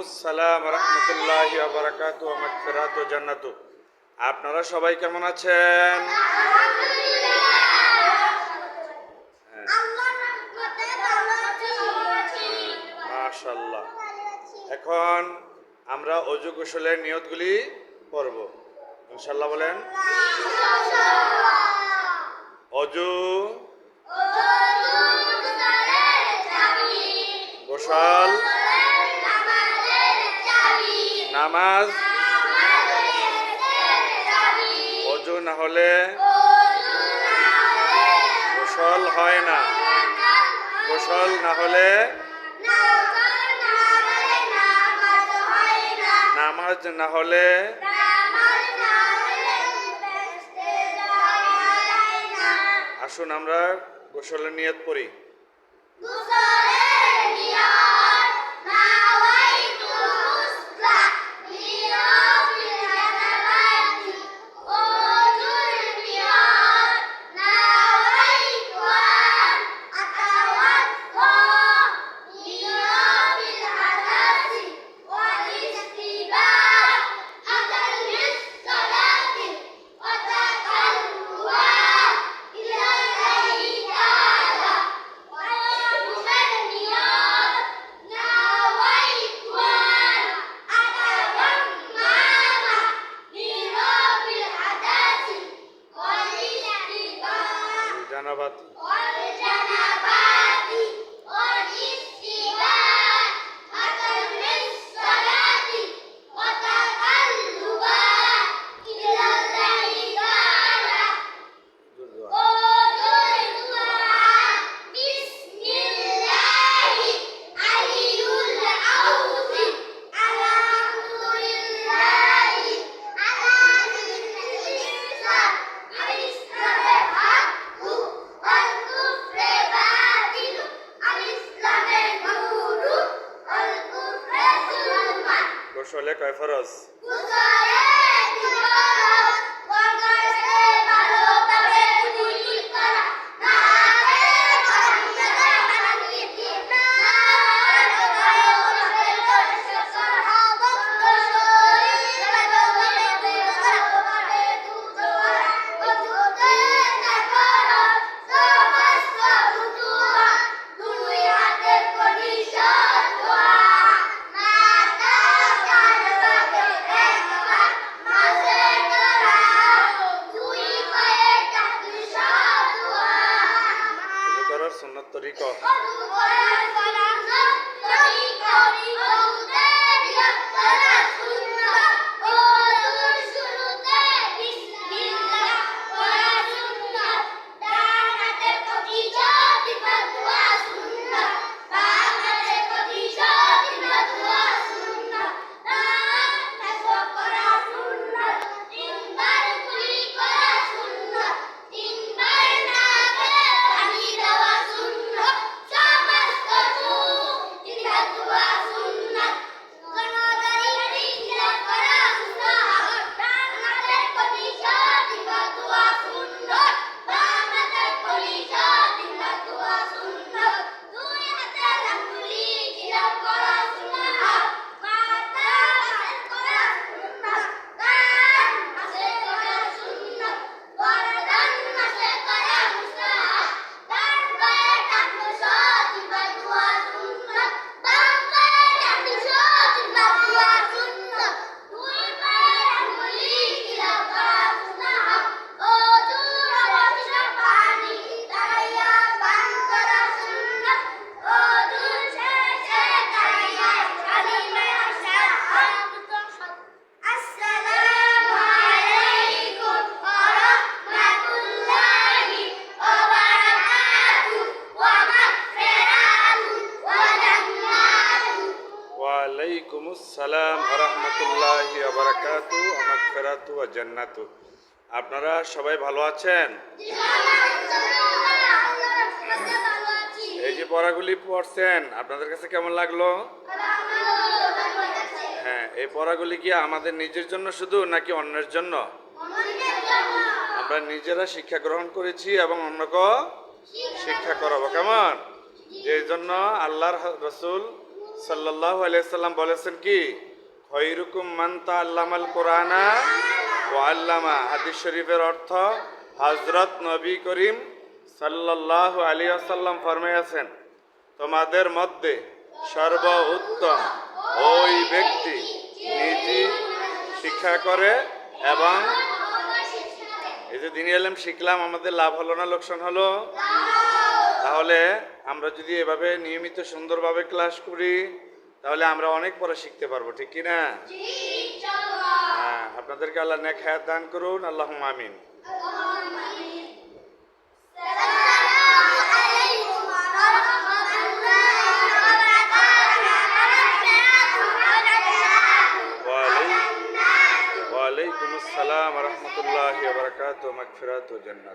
আসসালাম রহমতুল্লাহি ওয়া বারাকাতুহু ওয়া মাগফিরাতু ওয়া জান্নাতু। আপনারা সবাই কেমন আছেন? মাশাআল্লাহ। এখন আমরা ওযু গোসলের নিয়তগুলি পড়ব ইনশাআল্লাহ। বলেন ওযু গোসল নামাজ। ওযু না হলে গোসল হয় না, গোসল না হলে নামাজ না হলে আসুন আমরা গোসলের নিয়ত পড়ি। জানাবাতি গোসলে কয় ফরজ? সুন্নত তরিকা আসসালাম রহমতুল্লাহি ওয়া বারাকাতুহু ওয়া মাগফিরাতু ওয়া জান্নাতু। আপনারা সবাই ভালো আছেন? এই যে পড়াগুলি পড়ছেন আপনাদের কাছে কেমন লাগলো? হ্যাঁ, এই পড়াগুলি কি আমাদের নিজের জন্য শুধু নাকি অন্যের জন্য? আমরা নিজেরা শিক্ষা গ্রহণ করেছি এবং অন্যকে শিক্ষা করাবো। কেমন? এই জন্য আল্লাহর রাসূল সাল্লাল্লাহু আলাইহি সাল্লাম বলেছেন কি, খৈরুকুম মান তাআল্লামাল কোরআনা ওয়া আল্লামা। হাদিস শরীফের অর্থ, হযরত নবী করিম সাল্লাল্লাহু আলাইহি ওয়াসাল্লাম ফরমাইয়াছেন, তোমাদের মধ্যে সর্বোত্তম ওই ব্যক্তি নিজে শিক্ষা করে এবং এই যে দ্বীনি ইলম শিখলাম, আমাদের লাভ হলো না লোকসান হলো? তাহলে আমরা যদি এভাবে নিয়মিত সুন্দরভাবে ক্লাস করি তাহলে আমরা অনেক পরে শিখতে পারবো, ঠিক কি না? হ্যাঁ, আপনাদেরকে আল্লাহ নেক হায়াত দান করুন, আল্লাহুম্মা আমিন। ওয়ালাইকুম আসসালাম ওয়া রাহমাতুল্লাহি ওয়া বারাকাতুহু, মাগফিরাত ওয়া জান্নাত।